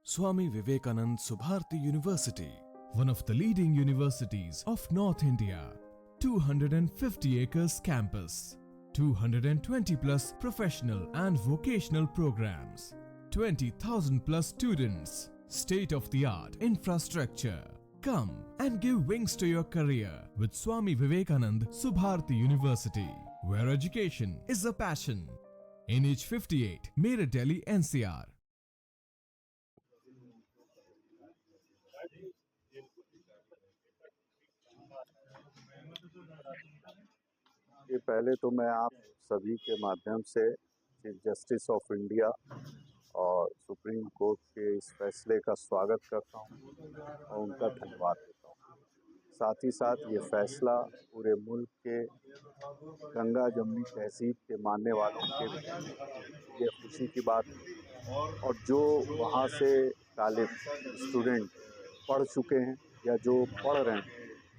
Swami Vivekanand Subharti University, one of the leading universities of North India. 250 acres campus, 220 plus professional and vocational programs, 20,000 plus students, state-of-the-art infrastructure. Come and give wings to your career with Swami Vivekanand Subharti University, where education is a passion. NH58, Meerut, Delhi, NCR. ये पहले तो मैं आप सभी के माध्यम से chief justice of India और सुप्रीम कोर्ट के इस फैसले का स्वागत करता हूं और उनका धन्यवाद देता हूं। साथ ही साथ ये फैसला पूरे मुल्क के गंगा जमुनी तहजीब के मानने वालों के लिए खुशी की बात है और जो वहां से तालिब स्टूडेंट पढ़ चुके हैं या जो पढ़ रहे हैं,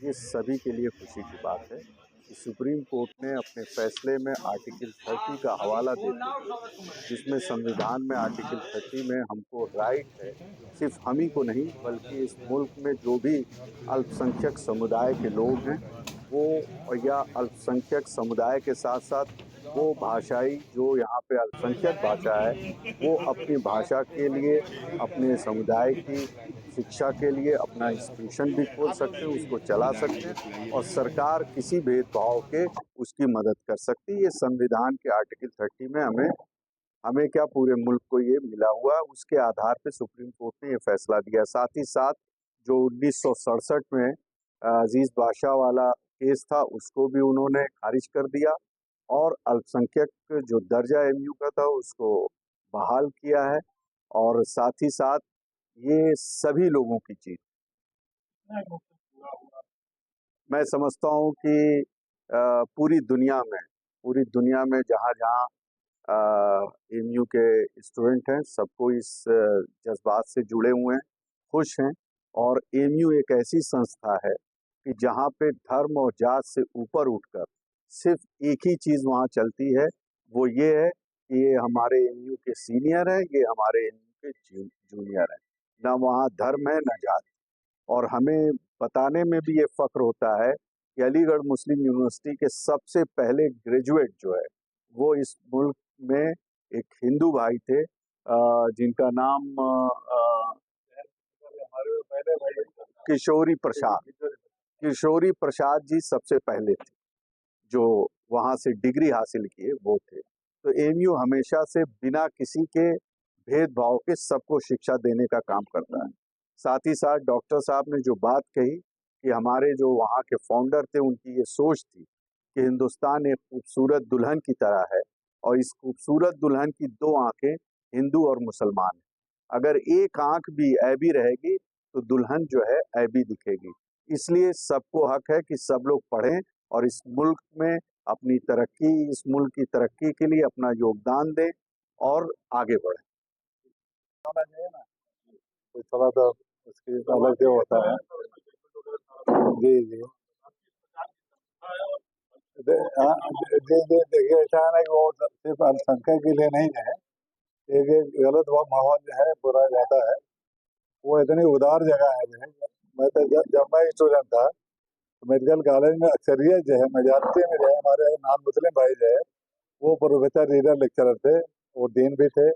ये सभी के लिए खुशी की बात है कि सुप्रीम कोर्ट ने अपने फैसले में आर्टिकल 30 का हवाला देते हुए, जिसमें संविधान में आर्टिकल 30 में हमको राइट है, सिर्फ हम ही को नहीं बल्कि इस मुल्क में जो भी अल्पसंख्यक समुदाय के लोग हैं वो या अल्पसंख्यक समुदाय के साथ साथ वो भाषाई जो यहाँ पे अल्पसंख्यक भाषा है वो अपनी भाषा के लिए अपने समुदाय की शिक्षा के लिए अपना इंस्टीट्यूशन भी खोल सकते हैं, उसको चला सकते हैं और सरकार किसी भेदभाव के उसकी मदद कर सकती है। ये संविधान के आर्टिकल 30 में हमें क्या पूरे मुल्क को ये मिला हुआ, उसके आधार पे सुप्रीम कोर्ट ने ये फैसला दिया। साथ ही साथ जो 1967 में अजीज बादशाह वाला केस था उसको भी उन्होंने खारिज कर दिया और अल्पसंख्यक जो दर्जा एमयू का था उसको बहाल किया है और साथ ही साथ ये सभी लोगों की चीज। मैं समझता हूँ कि पूरी दुनिया में जहाँ जहाँ एमयू के स्टूडेंट हैं सबको इस जज्बात से जुड़े हुए हैं, खुश हैं और एमयू एक ऐसी संस्था है कि जहाँ पे धर्म और जात से ऊपर उठकर सिर्फ एक ही चीज़ वहाँ चलती है, वो ये है कि ये हमारे एमयू के सीनियर हैं, ये हमारे एमयू के जूनियर हैं, ना वहाँ धर्म है ना जात। और हमें बताने में भी ये फख्र होता है कि अलीगढ़ मुस्लिम यूनिवर्सिटी के सबसे पहले ग्रेजुएट जो है वो इस मुल्क में एक हिंदू भाई थे जिनका नाम किशोरी प्रसाद जी सबसे पहले थे जो वहाँ से डिग्री हासिल किए वो थे। तो एमयू हमेशा से बिना किसी के भेदभाव के सबको शिक्षा देने का काम करता है। साथ ही साथ डॉक्टर साहब ने जो बात कही कि हमारे जो वहाँ के फाउंडर थे उनकी ये सोच थी कि हिंदुस्तान एक खूबसूरत दुल्हन की तरह है और इस खूबसूरत दुल्हन की दो आंखें हिंदू और मुसलमान हैं। अगर एक आंख भी ऐबी रहेगी तो दुल्हन जो है ऐबी दिखेगी। इसलिए सबको हक है कि सब लोग पढ़ें और इस मुल्क में अपनी तरक्की, इस मुल्क की तरक्की के लिए अपना योगदान दें और आगे बढ़ें। थोड़ा तो उसकी अलग जो होता है। जी जी देखिए ऐसा है ना कि वो सिर्फ अल्पसंख्यक के लिए नहीं है, एक एक गलत माहौल जो है बुरा जाता है। वो इतनी उदार जगह है जो है, मैं तो जब मैं स्टूडेंट था तो मेडिकल कॉलेज में अक्सरियत जो है मेजॉरिटी में जो है हमारे नॉन मुस्लिम भाई जो है वो प्रोफेसर रीडर लेक्चरर थे और डीन भी थे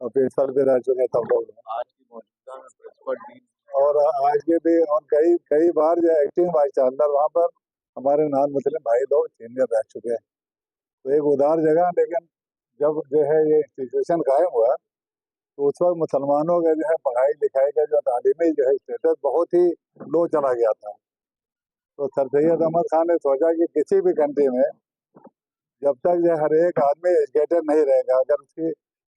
और प्रिंसिपल भी रह चुके सब लोग आज की मौजूदा में प्रिंसिपल डीन और आज के भी और कई कई बार जो एक्टिंग वाइस चांसलर वहाँ पर हमारे नॉन मुस्लिम भाई लोग सीनियर रह चुके हैं। तो एक उदार जगह, लेकिन जब जो है ये इंस्टीट्यूशन कायम हुआ तो उस वक्त मुसलमानों का जो है पढ़ाई लिखाई का जो तालीमी जो है स्टेटस बहुत ही लो चला गया था। तो सर सैयद अहमद खान ने सोचा कि किसी भी कंट्री में जब तक जो हर एक आदमी एजुकेटेड नहीं रहेगा, अगर उसकी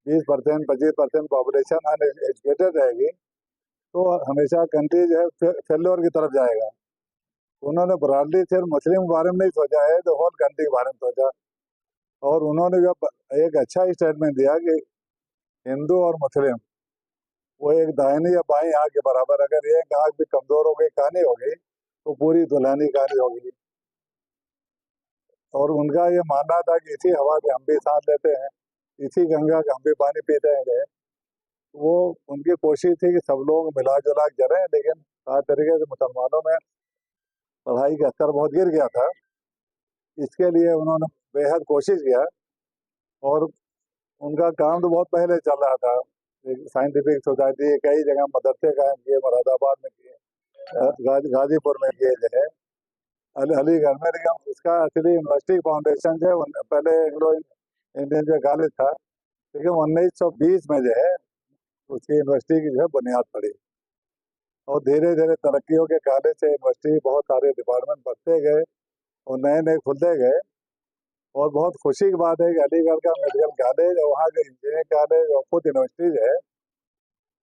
20% 25% पॉपुलेशन अनएजुकेटेड रहेगी तो हमेशा कंट्री जो है फेल्योर की तरफ जाएगा। उन्होंने ब्रॉडली सिर्फ मुस्लिम के बारे में नहीं सोचा है, तो होल कंट्री के बारे में सोचा और उन्होंने जब एक अच्छा स्टेटमेंट दिया कि हिंदू और मुस्लिम वो एक दाहिनी या बाईं आंख के बराबर, अगर एक आंख भी कमजोर हो गई, कहानी हो गई तो पूरी दुल्हनी कहानी होगी। और उनका ये मानना था कि इसी हवा से हम भी सांस लेते हैं, इसी गंगा का हम भी पानी पीते हैं। वो उनकी कोशिश थी कि सब लोग मिला जुला के चलें, लेकिन खास तरीके से मुसलमानों में पढ़ाई का स्तर बहुत गिर गया था। इसके लिए उन्होंने बेहद कोशिश किया, और उनका काम तो बहुत पहले चल रहा था। एक साइंटिफिक सोसाइटी कई जगह मदरसे कायम किए, मुरादाबाद में किए, गाजीपुर में किए जो है, अलीगढ़ में। लेकिन उसका असली यूनिवर्सिटी फाउंडेशन जो है पहले एंग्लो इंडियन जो कॉलेज था, लेकिन 1920 में जो है उसकी यूनिवर्सिटी की जो है बुनियाद पड़ी, और धीरे धीरे तरक्की के कॉलेज से यूनिवर्सिटी बहुत सारे डिपार्टमेंट बढ़ते गए और नए नए खुलते गए। और बहुत खुशी की बात है कि अलीगढ़ का मेडिकल कॉलेज और वहाँ का इंजीनियरिंग कॉलेज और खुद यूनिवर्सिटी जो है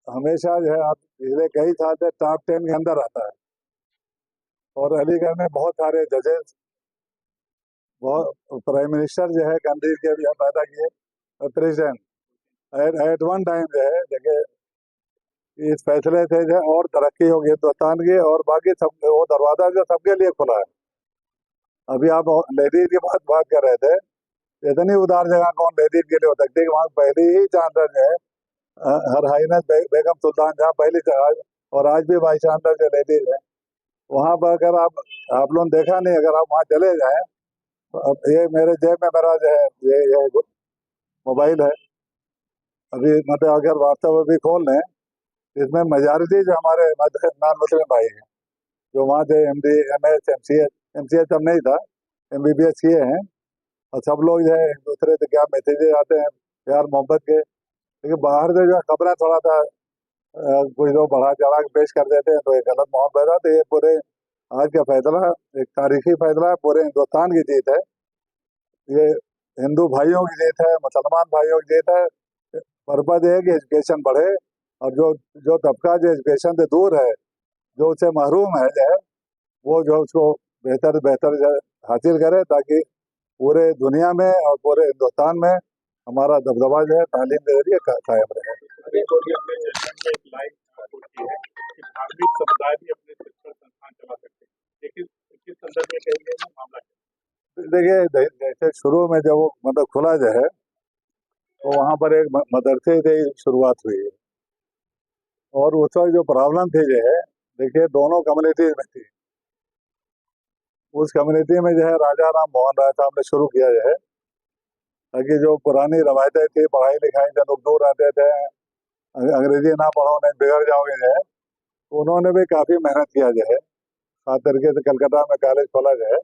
हमेशा जो है आप पिछले कई साल से टॉप 10 के अंदर आता है। और अलीगढ़ में बहुत सारे जजेस, बहुत प्राइम मिनिस्टर जो है कंट्री के भी पैदा किए, प्रेसिडेंट एट वन टाइम जो है देखिए, इस फैसले से जो है और तरक्की होगी हिंदुस्तान की, और बाकी सब वो दरवाजा जो सबके लिए खुला है। अभी आप लेडीज की बात कर रहे थे, इतनी उदार जगह कौन लेडीज के लिए हो सकती है। वहाँ पहली ही चांसलर जो है हर हाइनेस बेगम सुल्तान जहाँ पहली जगह, और आज भी वाइस चांसलर जो लेडीज है वहाँ पर, अगर आप लोगों ने देखा नहीं, अगर आप वहाँ चले जाएं तो अब ये मेरे जेब में मेरा जो है ये मोबाइल है, अभी मतलब अगर व्हाट्सएप भी खोल लें, इसमें मेजॉरिटी जो हमारे नॉन मुस्लिम भाई हैं जो वहाँ से MD MS MCA तब नहीं था, MBBS किए हैं, और सब लोग जो है एक दूसरे से क्या मैसेजेस आते हैं प्यार मोहब्बत के। लेकिन बाहर से जो खबरें थोड़ा सा कुछ लोग बढ़ा चढ़ा के पेश कर देते हैं, तो ये गलत माहौल पैदा। तो ये पूरे आज का फैसला एक तारीखी फैसला है, पूरे हिंदुस्तान की जीत है। ये हिंदू भाइयों की जीत है, मुसलमान भाइयों की जीत है। पर्पज है कि एजुकेशन बढ़े, और जो जो तबका जो एजुकेशन से दूर है, जो उससे महरूम है जो है, वो जो उसको बेहतर बेहतर जो है हासिल करे, ताकि पूरे दुनिया में और पूरे हिंदुस्तान में हमारा दबदबा जो है तालीम के जरिए कायम रहे। एक और ये अपने जर्नल में एक लाइन होती है कि धार्मिक समुदाय भी अपने शिक्षण संस्थान चला सकते हैं, लेकिन किस संदर्भ में कहेंगे वो मामला क्या? देखिए जैसे शुरू में जब वो मतलब खुला जो है, तो वहाँ पर एक मदरसे से ही शुरुआत हुई है, और उस वक्त जो प्रॉब्लम थी जो है, देखिए दोनों कम्युनिटीज में थी। उस कम्युनिटी में जो है राजा राम मोहन राय साहब ने शुरू किया जो है, ताकि जो पुरानी रवायतें थी, पढ़ाई लिखाई से लोग दूर रहते थे, अंग्रेजी ना पढ़ो नहीं बिगड़ जाओगे जो है, तो उन्होंने भी काफी मेहनत किया जो है। खास तरीके से कलकत्ता में कॉलेज खोला जो है।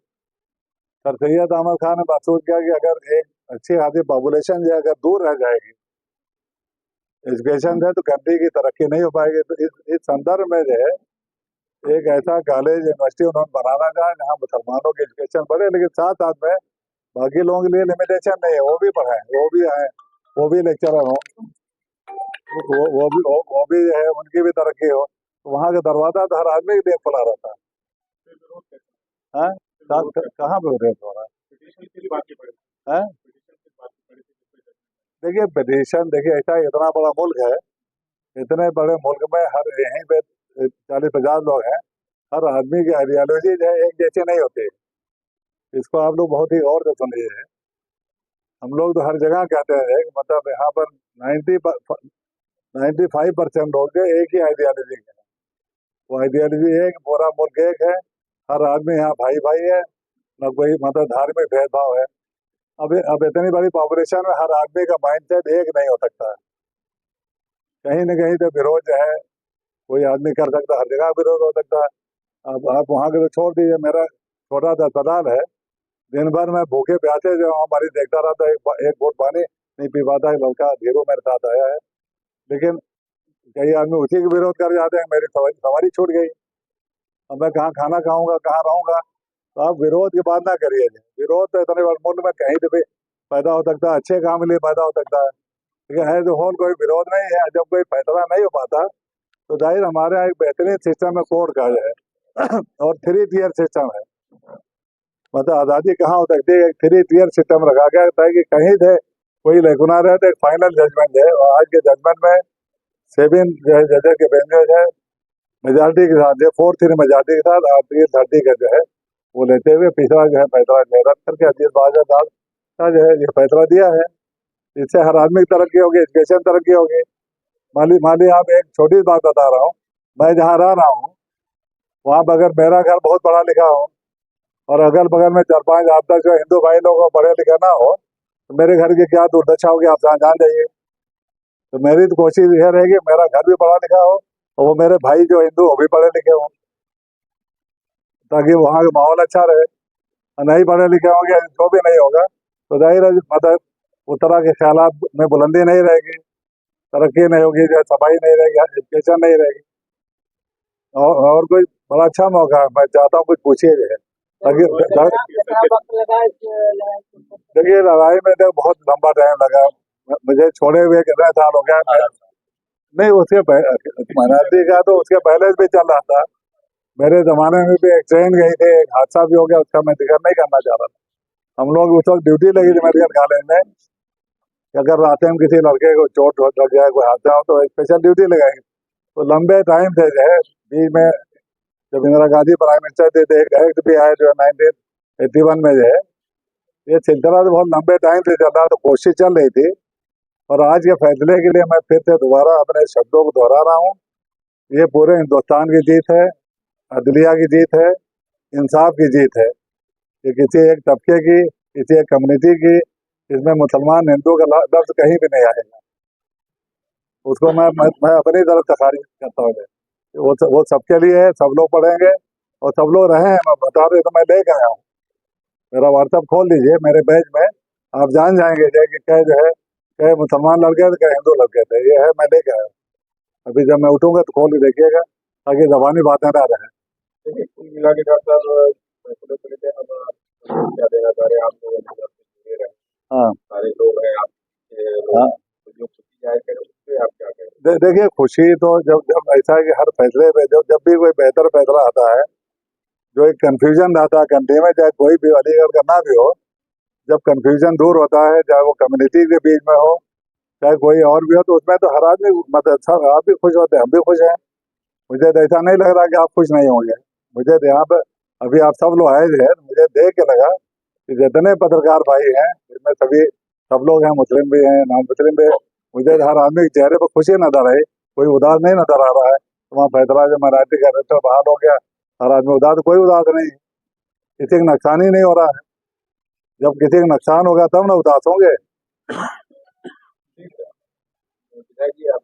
सर सैयद अहमद खान ने महसूस किया कि अगर एक अच्छी खासी पॉपुलेशन जो है अगर दूर रह जाएगी एजुकेशन से, तो कंट्री की तरक्की नहीं हो पाएगी। तो इस संदर्भ में जो है एक ऐसा कॉलेज यूनिवर्सिटी उन्होंने बनाना चाहा जहाँ मुसलमानों की एजुकेशन बढ़े, लेकिन साथ साथ में बाकी लोगों के लिए लिमिटेशन नहीं है, वो भी पढ़ाएं, वो भी आए, वो भी लेक्चरर हो, वो भी जो है उनकी भी तरक्की हो। तो वहाँ का दरवाजा तो हर आदमी के लिए खुला रहता फिर विरोध कैसे? है। कहाँ पे रेट हो रहा पिटीशन की बात की पड़ी है? पिटीशन की बात की पड़ी थी। देखिए पिटीशन, देखिए ऐसा इतना बड़ा मुल्क है, इतने बड़े मुल्क में हर यहीं पे 40-50 लोग हैं, हर आदमी की आइडियोलॉजी जो है एक जैसी नहीं होती। इसको आप लोग बहुत ही गौर से सुनिए। हम लोग तो हर जगह कहते हैं कि मतलब यहाँ पर 95% लोग जो एक ही आइडियोलॉजी के हैं। वो आइडियोलॉजी एक, पूरा मुल्क एक है, हर आदमी यहाँ भाई भाई है, न कोई मतलब धार्मिक भेदभाव है। अब इतनी बड़ी पॉपुलेशन में हर आदमी का माइंडसेट एक नहीं हो सकता है। कहीं न कहीं तो विरोध जो है कोई आदमी कर सकता है, हर जगह विरोध हो सकता है। अब आप वहाँ के तो छोड़ दीजिए, मेरा छोटा सा अस्पताल है, दिन भर में भूखे प्यासे जो हमारी देखता रहता है, एक घूंट पानी नहीं पी पाता है। लड़का धीरू मेरे साथ आया है, लेकिन कई आदमी उसी के विरोध कर जाते हैं, मेरी सवारी छूट गई, अब मैं कहाँ खाना खाऊंगा, कहाँ रहूंगा। तो आप विरोध की बात ना करिए। विरोध तो इतने बड़े मुल्क में कहीं भी पैदा हो सकता है, अच्छे काम के लिए पैदा हो सकता है, लेकिन एज ए होल कोई विरोध नहीं है। जब कोई फैसला नहीं हो पाता, तो जाहिर हमारे यहाँ एक बेहतरीन सिस्टम है कोर्ट का जो है और 3 टियर सिस्टम है। मतलब आज़ादी कहाँ हो सकती है, एक 3 टियर सिस्टम रखा गया है, ताकि कहीं से कोई लेगुनार है तो एक फाइनल जजमेंट है। और आज के जजमेंट में 7 जो है जजेस के बेंचेस है, मेजॉरिटी के साथ, 4-3 मेजॉरिटी के साथ, और 3-30 का जो है वो लेते हुए पिछला जो है फैसला जो है रद्द करके अजीत बाजा साहब का जो है ये फैसला दिया है। इससे हर आदमी की तरक्की होगी, एजुकेशन तरक्की होगी। माली आप एक छोटी बात बता रहा हूँ। मैं जहाँ रह रहा हूँ वहाँ पर अगर मेरा घर बहुत पढ़ा लिखा हो और अगल बगल में 4 5 8 10 जो हिंदू भाई लोग को पढ़े लिखे ना हो तो मेरे घर की क्या दुर्दशा होगी आप जान जाइए। तो मेरी तो कोशिश यह रहेगी मेरा घर भी पढ़ा लिखा हो और वो मेरे भाई जो हिंदू वो भी पढ़े लिखे हों, ताकि वहाँ का माहौल अच्छा रहे। और नहीं पढ़े लिखे होंगे जो भी नहीं होगा तो जाहिर है मतलब उस तरह के ख्यालात में बुलंदी नहीं रहेगी, तरक्की नहीं होगी, जो सफाई नहीं रहेगी, एजुकेशन नहीं रहेगी। और कोई बड़ा अच्छा मौका है, मैं चाहता हूँ कुछ पूछिए जो है ताकि देखिए लड़ाई में तो बहुत लंबा टाइम लगा, मुझे छोड़े हुए कितने साल हो गए। नहीं उसके मनाती का तो उसके पहले भी चल रहा था। मेरे जमाने में भी एक ट्रेन गई थी, एक हादसा भी हो गया, उसका मैं जिक्र नहीं करना चाह रहा था। हम लोग उस वक्त ड्यूटी लगी थी मेडिकल कॉलेज में कि अगर रास्ते में किसी लड़के को चोट वोट लग जाए, कोई हादसा हो तो स्पेशल ड्यूटी लगाएंगे। तो लंबे टाइम से जो है बीच में जब इंदिरा गांधी प्राइम मिनिस्टर थे तो एक एक्ट भी आया जो 1981 में जो है, ये सिलसिला तो बहुत लंबे टाइम से चल रहा, तो कोशिश चल रही थी। और आज के फैसले के लिए मैं फिर से दोबारा अपने शब्दों को दोहरा रहा हूँ। ये पूरे हिंदुस्तान की जीत है, अदलिया की जीत है, इंसाफ की जीत है। ये किसी एक तबके की, किसी एक कम्युनिटी की, इसमें मुसलमान हिंदू का लफ्ज कहीं भी नहीं आएगा। उसको मैं अपनी तरफ से खारिज करता हूँ। वो सबके लिए है, सब लोग पढ़ेंगे और सब लोग रहे हैं। मैं बता रहे तो मैं लेकर आया हूँ, मेरा व्हाट्सएप खोल लीजिए, मेरे पेज में आप जान जाएंगे कि क्या जो है क्या मुसलमान लड़के थे क्या हिंदू लड़के थे, ये है मैं लेकर आया हूँ। अभी जब मैं उठूंगा तो खोल ही देखिएगा ताकि जबानी बातें ना रहे। देखिए कुल मिला के डॉक्टर साहब थोड़े थोड़े देर हम क्या देना चाह रहे हैं आप लोगों की तरफ से जुड़े रहे, हाँ सारे लोग हैं आपके लोग, हाँ तो जो खुशी जाहिर करें उस पे आप क्या कहें? देखिए खुशी तो जब जब ऐसा है कि हर फैसले पे जब भी कोई बेहतर फैसला आता है, जो एक कंफ्यूजन रहता है कंट्री में, चाहे कोई भी अलीगढ़ का ना भी हो, जब कंफ्यूजन दूर होता है, चाहे वो कम्युनिटी के बीच में हो चाहे कोई और भी हो, तो उसमें तो हर आदमी मतलब सब आप भी खुश होते हैं, हम भी खुश हैं। मुझे तो ऐसा नहीं लग रहा कि आप खुश नहीं होंगे। मुझे तो यहाँ पे अभी आप सब लोग आए थे, मुझे देख के लगा कि जितने पत्रकार भाई हैं जिसमें सभी सब लोग हैं, मुस्लिम भी हैं नॉन मुस्लिम भी हैं, मुझे हर आदमी के चेहरे पर खुशी नजर आई, कोई उदास नहीं नजर आ रहा है। तो वहाँ फैसला जो मराठी का रजिस्टर बहाल हो गया, हर आदमी उदास, कोई उदास नहीं, किसी का नुकसान ही नहीं हो रहा है। जब किसी का नुकसान होगा तब ना उदास होंगे। ठीक है, तो विजय जी आप